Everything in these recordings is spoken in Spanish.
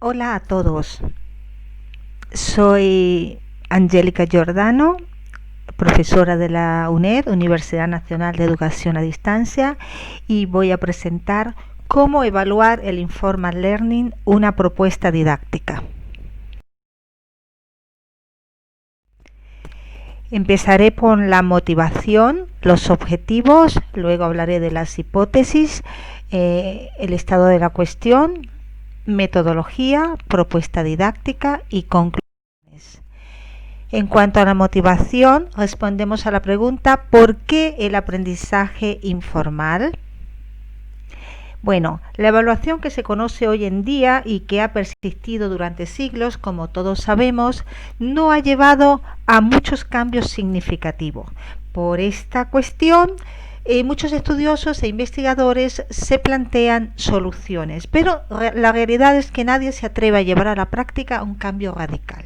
Hola a todos, soy Angélica Giordano, profesora de la UNED, Universidad Nacional de Educación a Distancia, y voy a presentar cómo evaluar el Informal Learning, una propuesta didáctica. Empezaré con la motivación, los objetivos, luego hablaré de las hipótesis, el estado de la cuestión, metodología, propuesta didáctica y conclusiones. En cuanto a la motivación, respondemos a la pregunta ¿por qué el aprendizaje informal? Bueno, la evaluación que se conoce hoy en día y que ha persistido durante siglos, como todos sabemos, no ha llevado a muchos cambios significativos. Por esta cuestión, muchos estudiosos e investigadores se plantean soluciones, pero la realidad es que nadie se atreve a llevar a la práctica un cambio radical.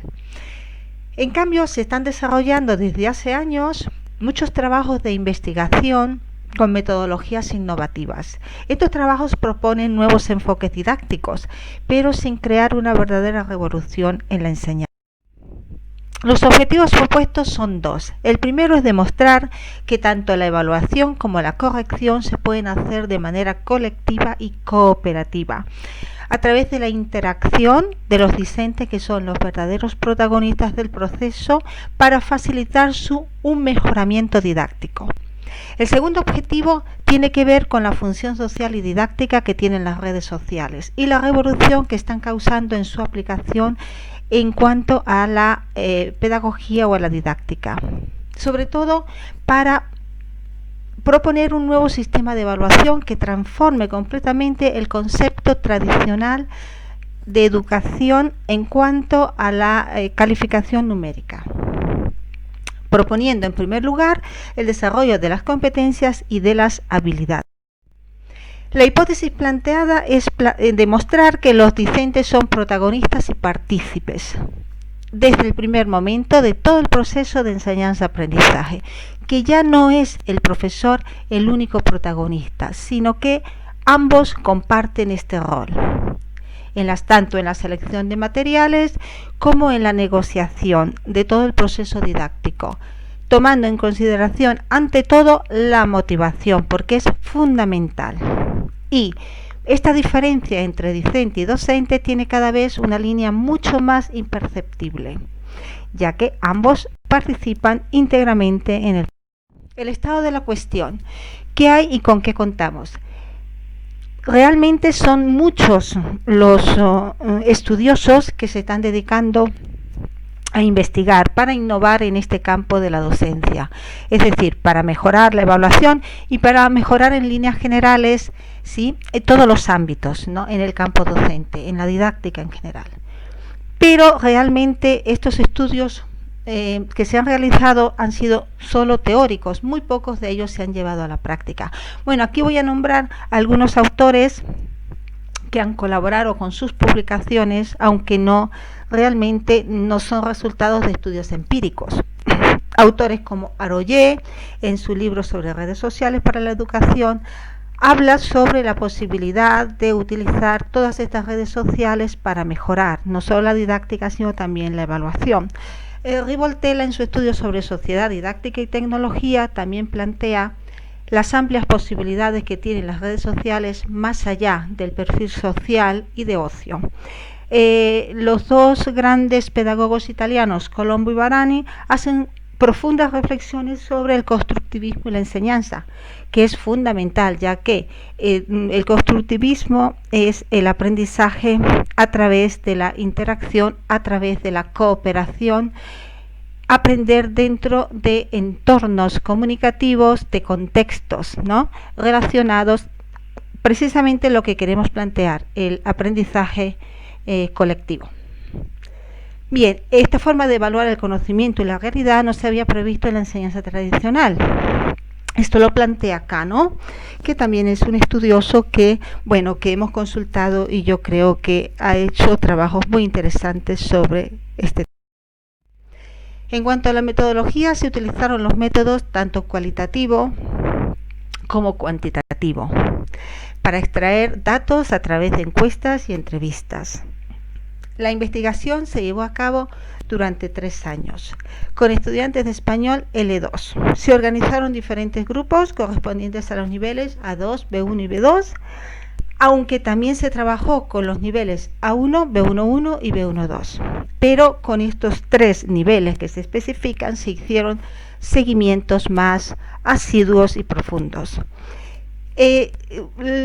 En cambio, se están desarrollando desde hace años muchos trabajos de investigación con metodologías innovativas. Estos trabajos proponen nuevos enfoques didácticos, pero sin crear una verdadera revolución en la enseñanza. Los objetivos propuestos son dos. El primero es demostrar que tanto la evaluación como la corrección se pueden hacer de manera colectiva y cooperativa, a través de la interacción de los discentes, que son los verdaderos protagonistas del proceso, para facilitar un mejoramiento didáctico. El segundo objetivo tiene que ver con la función social y didáctica que tienen las redes sociales y la revolución que están causando en su aplicación en cuanto a la pedagogía o a la didáctica, sobre todo para proponer un nuevo sistema de evaluación que transforme completamente el concepto tradicional de educación en cuanto a la calificación numérica, proponiendo en primer lugar el desarrollo de las competencias y de las habilidades. La hipótesis planteada es demostrar que los discentes son protagonistas y partícipes desde el primer momento de todo el proceso de enseñanza-aprendizaje, que ya no es el profesor el único protagonista, sino que ambos comparten este rol, tanto en la selección de materiales como en la negociación de todo el proceso didáctico, tomando en consideración ante todo la motivación, porque es fundamental. Y esta diferencia entre discente y docente tiene cada vez una línea mucho más imperceptible, ya que ambos participan íntegramente en el estado de la cuestión. ¿Qué hay y con qué contamos? Realmente son muchos los estudiosos que se están dedicando a investigar para innovar en este campo de la docencia, es decir, para mejorar la evaluación y para mejorar en líneas generales, ¿sí?, en todos los ámbitos, ¿no?, en el campo docente, en la didáctica en general. Pero realmente estos estudios que se han realizado han sido solo teóricos, muy pocos de ellos se han llevado a la práctica. Bueno, aquí voy a nombrar algunos autores que han colaborado con sus publicaciones, aunque realmente no son resultados de estudios empíricos. Autores como Aroyé, en su libro sobre redes sociales para la educación, habla sobre la posibilidad de utilizar todas estas redes sociales para mejorar no solo la didáctica, sino también la evaluación. Rivoltella, en su estudio sobre sociedad, didáctica y tecnología, también plantea las amplias posibilidades que tienen las redes sociales más allá del perfil social y de ocio. Los dos grandes pedagogos italianos, Colombo y Barani, hacen profundas reflexiones sobre el constructivismo y la enseñanza, que es fundamental, ya que el constructivismo es el aprendizaje a través de la interacción, a través de la cooperación, aprender dentro de entornos comunicativos, de contextos, ¿no?, relacionados, precisamente lo que queremos plantear, el aprendizaje colectivo. Bien, esta forma de evaluar el conocimiento y la realidad no se había previsto en la enseñanza tradicional. Esto lo plantea Cano, que también es un estudioso que hemos consultado y yo creo que ha hecho trabajos muy interesantes sobre este tema. En cuanto a la metodología, se utilizaron los métodos tanto cualitativo como cuantitativo para extraer datos a través de encuestas y entrevistas. La investigación se llevó a cabo durante 3 años, con estudiantes de español L2. Se organizaron diferentes grupos correspondientes a los niveles A2, B1 y B2, aunque también se trabajó con los niveles A1, B1.1 y B1.2. Pero con estos 3 niveles que se especifican se hicieron seguimientos más asiduos y profundos.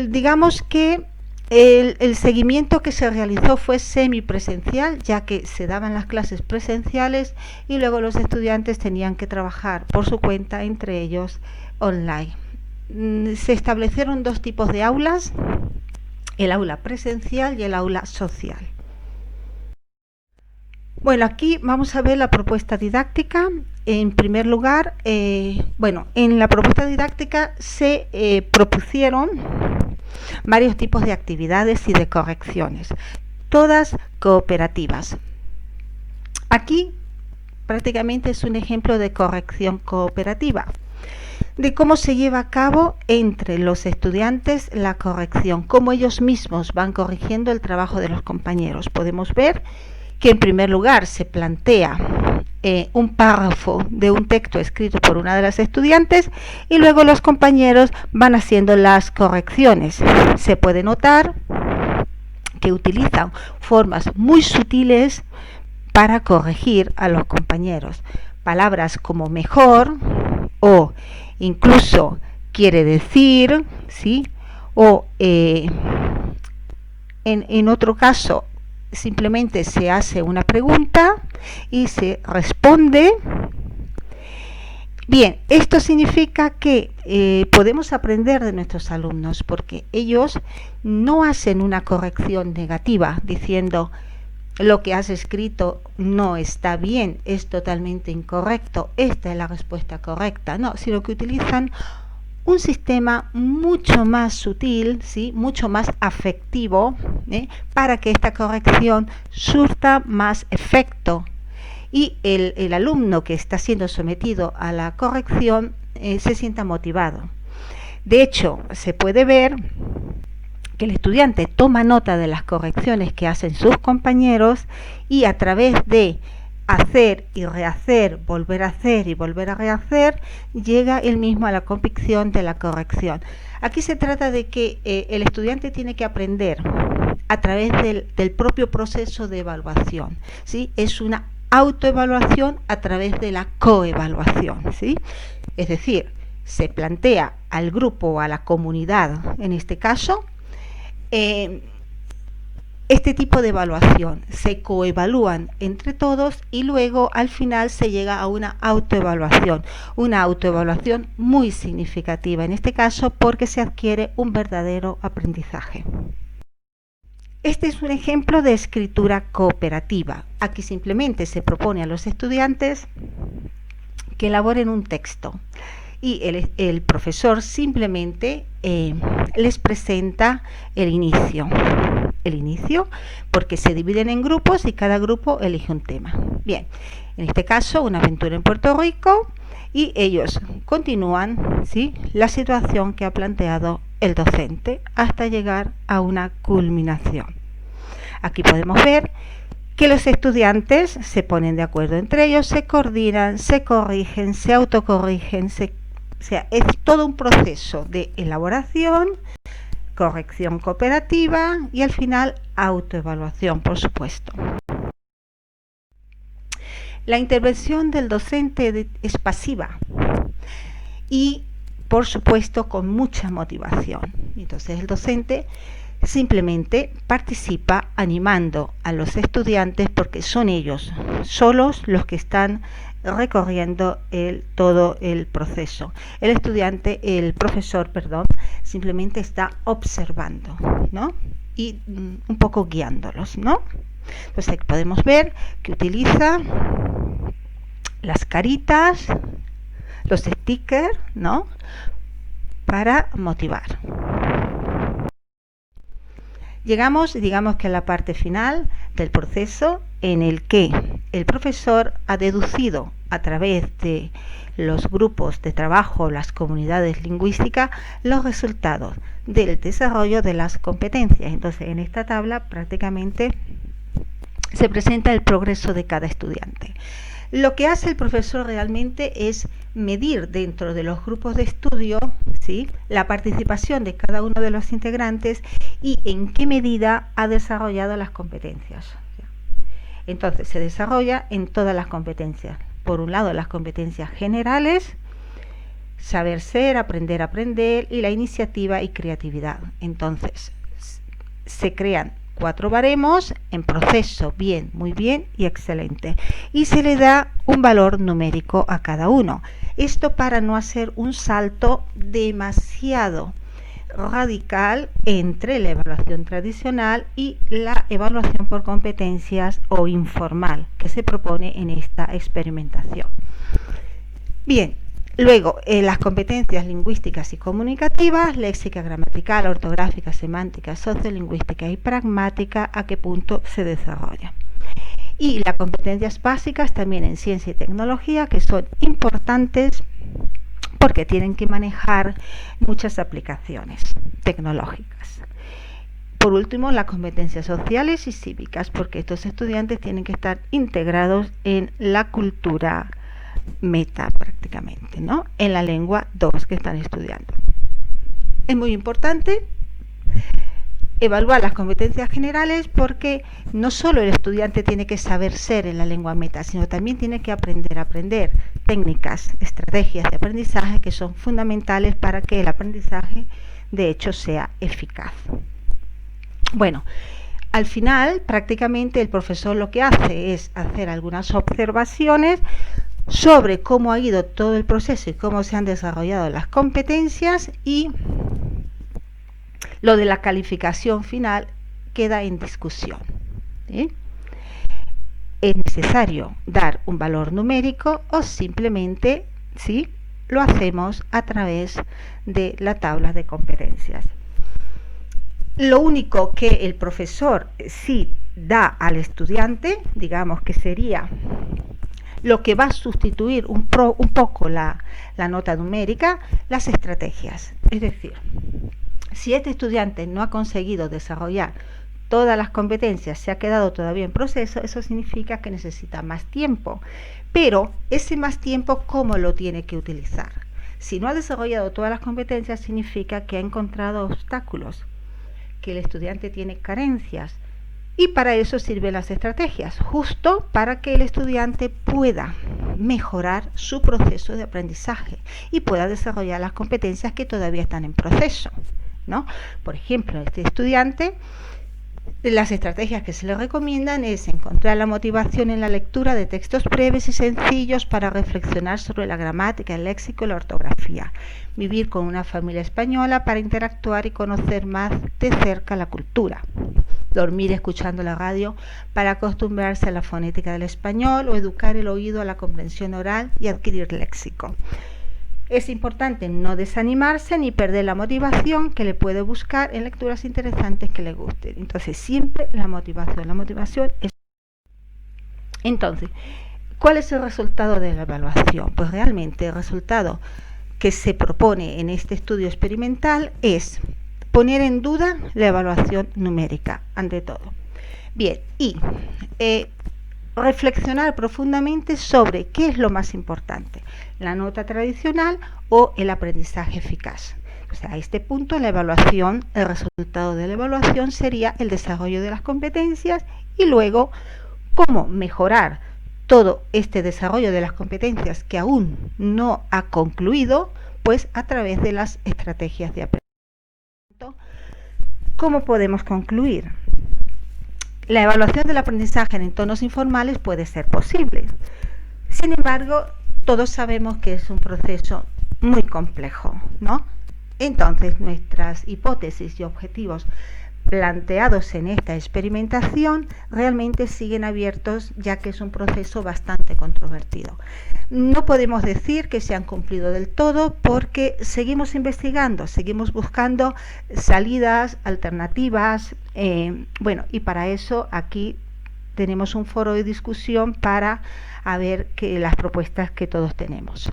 Digamos que el seguimiento que se realizó fue semipresencial, ya que se daban las clases presenciales y luego los estudiantes tenían que trabajar por su cuenta, entre ellos online. Se establecieron 2 tipos de aulas, el aula presencial y el aula social. Bueno, aquí vamos a ver la propuesta didáctica. En primer lugar, en la propuesta didáctica se propusieron varios tipos de actividades y de correcciones, todas cooperativas. Aquí prácticamente es un ejemplo de corrección cooperativa, de cómo se lleva a cabo entre los estudiantes la corrección, cómo ellos mismos van corrigiendo el trabajo de los compañeros. Podemos ver que en primer lugar se plantea un párrafo de un texto escrito por una de las estudiantes y luego los compañeros van haciendo las correcciones. Se puede notar que utilizan formas muy sutiles para corregir a los compañeros. Palabras como mejor o incluso quiere decir, ¿sí? O en otro caso simplemente se hace una pregunta y se responde. Bien, esto significa que podemos aprender de nuestros alumnos, porque ellos no hacen una corrección negativa diciendo lo que has escrito no está bien, es totalmente incorrecto, esta es la respuesta correcta, no, sino que utilizan un sistema mucho más sutil, ¿sí? Mucho más afectivo, para que esta corrección surta más efecto y el alumno que está siendo sometido a la corrección se sienta motivado. De hecho, se puede ver que el estudiante toma nota de las correcciones que hacen sus compañeros y a través de hacer y rehacer, volver a hacer y volver a rehacer, llega él mismo a la convicción de la corrección. Aquí se trata de que el estudiante tiene que aprender a través del propio proceso de evaluación, ¿sí? Es una autoevaluación a través de la coevaluación, ¿sí? Es decir, se plantea al grupo o a la comunidad, en este caso, este tipo de evaluación, se coevalúan entre todos y luego al final se llega a una autoevaluación muy significativa, en este caso porque se adquiere un verdadero aprendizaje. Este es un ejemplo de escritura cooperativa. Aquí simplemente se propone a los estudiantes que elaboren un texto y el profesor simplemente les presenta el inicio. El inicio, porque se dividen en grupos y cada grupo elige un tema. Bien, en este caso, una aventura en Puerto Rico, y ellos continúan, ¿sí?, la situación que ha planteado el docente hasta llegar a una culminación. Aquí podemos ver que los estudiantes se ponen de acuerdo entre ellos, se coordinan, se corrigen, se autocorrigen, o sea, es todo un proceso de elaboración, corrección cooperativa y al final autoevaluación, por supuesto. La intervención del docente es pasiva y, por supuesto, con mucha motivación. Entonces el docente simplemente participa animando a los estudiantes porque son ellos solos los que están recorriendo todo el proceso. El profesor, simplemente está observando, ¿no? Y un poco guiándolos, ¿no? Entonces podemos ver que utiliza las caritas, los stickers, ¿no?, para motivar. Llegamos, digamos que a la parte final del proceso en el que el profesor ha deducido a través de los grupos de trabajo, las comunidades lingüísticas, los resultados del desarrollo de las competencias. Entonces, en esta tabla prácticamente se presenta el progreso de cada estudiante. Lo que hace el profesor realmente es medir dentro de los grupos de estudio, ¿sí?, la participación de cada uno de los integrantes y en qué medida ha desarrollado las competencias. Entonces, se desarrolla en todas las competencias. Por un lado, las competencias generales, saber ser, aprender a aprender, y la iniciativa y creatividad. Entonces, se crean 4 baremos en proceso: bien, muy bien y excelente. Y se le da un valor numérico a cada uno. Esto para no hacer un salto demasiado radical entre la evaluación tradicional y la evaluación por competencias o informal que se propone en esta experimentación. Bien, luego las competencias lingüísticas y comunicativas, léxica, gramatical, ortográfica, semántica, sociolingüística y pragmática, a qué punto se desarrolla. Y las competencias básicas también en ciencia y tecnología, que son importantes porque tienen que manejar muchas aplicaciones tecnológicas. Por último, las competencias sociales y cívicas, porque estos estudiantes tienen que estar integrados en la cultura meta prácticamente, ¿no?, en la lengua 2 que están estudiando. Es muy importante evaluar las competencias generales porque no solo el estudiante tiene que saber ser en la lengua meta, sino también tiene que aprender a aprender técnicas, estrategias de aprendizaje que son fundamentales para que el aprendizaje de hecho sea eficaz. Bueno, al final prácticamente el profesor lo que hace es hacer algunas observaciones sobre cómo ha ido todo el proceso y cómo se han desarrollado las competencias, y lo de la calificación final queda en discusión, ¿sí? ¿Es necesario dar un valor numérico o simplemente, ¿sí?, lo hacemos a través de la tabla de competencias? Lo único que el profesor sí da al estudiante, digamos que sería lo que va a sustituir un poco la nota numérica, las estrategias. Es decir, si este estudiante no ha conseguido desarrollar todas las competencias, se ha quedado todavía en proceso, eso significa que necesita más tiempo. Pero ese más tiempo, ¿cómo lo tiene que utilizar? Si no ha desarrollado todas las competencias, significa que ha encontrado obstáculos, que el estudiante tiene carencias. Y para eso sirven las estrategias, justo para que el estudiante pueda mejorar su proceso de aprendizaje y pueda desarrollar las competencias que todavía están en proceso, ¿no? Por ejemplo, este estudiante, las estrategias que se le recomiendan es encontrar la motivación en la lectura de textos breves y sencillos para reflexionar sobre la gramática, el léxico y la ortografía. Vivir con una familia española para interactuar y conocer más de cerca la cultura. Dormir escuchando la radio para acostumbrarse a la fonética del español o educar el oído a la comprensión oral y adquirir léxico. Es importante no desanimarse ni perder la motivación que le puede buscar en lecturas interesantes que le gusten. Entonces, siempre la motivación es... Entonces, ¿cuál es el resultado de la evaluación? Pues realmente el resultado que se propone en este estudio experimental es poner en duda la evaluación numérica, ante todo. Bien, y reflexionar profundamente sobre qué es lo más importante, la nota tradicional o el aprendizaje eficaz. O sea, a este punto la evaluación, el resultado de la evaluación sería el desarrollo de las competencias y luego cómo mejorar todo este desarrollo de las competencias que aún no ha concluido, pues a través de las estrategias de aprendizaje. ¿Cómo podemos concluir? La evaluación del aprendizaje en entornos informales puede ser posible. Sin embargo, todos sabemos que es un proceso muy complejo, ¿no? Entonces, nuestras hipótesis y objetivos planteados en esta experimentación realmente siguen abiertos, ya que es un proceso bastante controvertido. No podemos decir que se han cumplido del todo porque seguimos investigando, seguimos buscando salidas alternativas, y para eso aquí tenemos un foro de discusión para ver las propuestas que todos tenemos.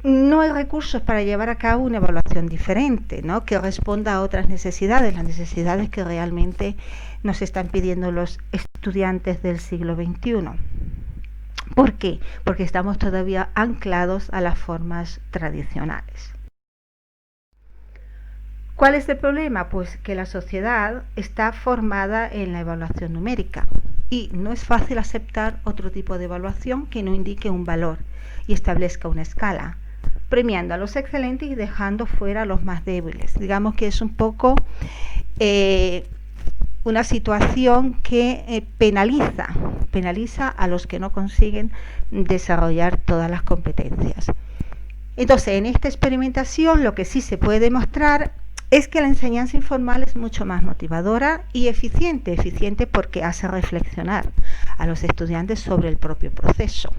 no hay recursos para llevar a cabo una evaluación diferente, ¿no? Que responda a otras necesidades, las necesidades que realmente nos están pidiendo los estudiantes del siglo XXI. ¿Por qué? Porque estamos todavía anclados a las formas tradicionales. ¿Cuál es el problema? Pues que la sociedad está formada en la evaluación numérica y no es fácil aceptar otro tipo de evaluación que no indique un valor y establezca una escala, premiando a los excelentes y dejando fuera a los más débiles. Digamos que es un poco una situación que penaliza a los que no consiguen desarrollar todas las competencias. Entonces, en esta experimentación lo que sí se puede demostrar es que la enseñanza informal es mucho más motivadora y eficiente porque hace reflexionar a los estudiantes sobre el propio proceso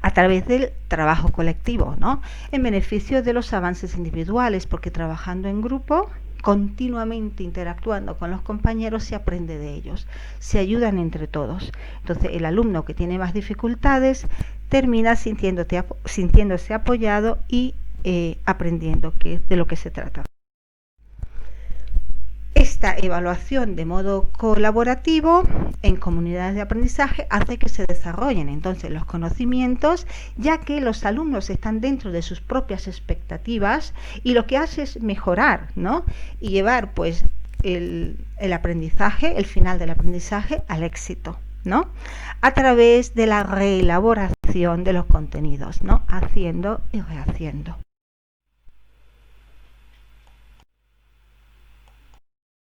a través del trabajo colectivo, ¿no? En beneficio de los avances individuales, porque trabajando en grupo, continuamente interactuando con los compañeros, se aprende de ellos, se ayudan entre todos. Entonces el alumno que tiene más dificultades termina sintiéndose apoyado y aprendiendo de lo que se trata. Esta evaluación de modo colaborativo en comunidades de aprendizaje hace que se desarrollen entonces los conocimientos, ya que los alumnos están dentro de sus propias expectativas y lo que hace es mejorar, ¿no? Y llevar pues el aprendizaje, el final del aprendizaje al éxito, ¿no? A través de la reelaboración de los contenidos, ¿no? Haciendo y rehaciendo.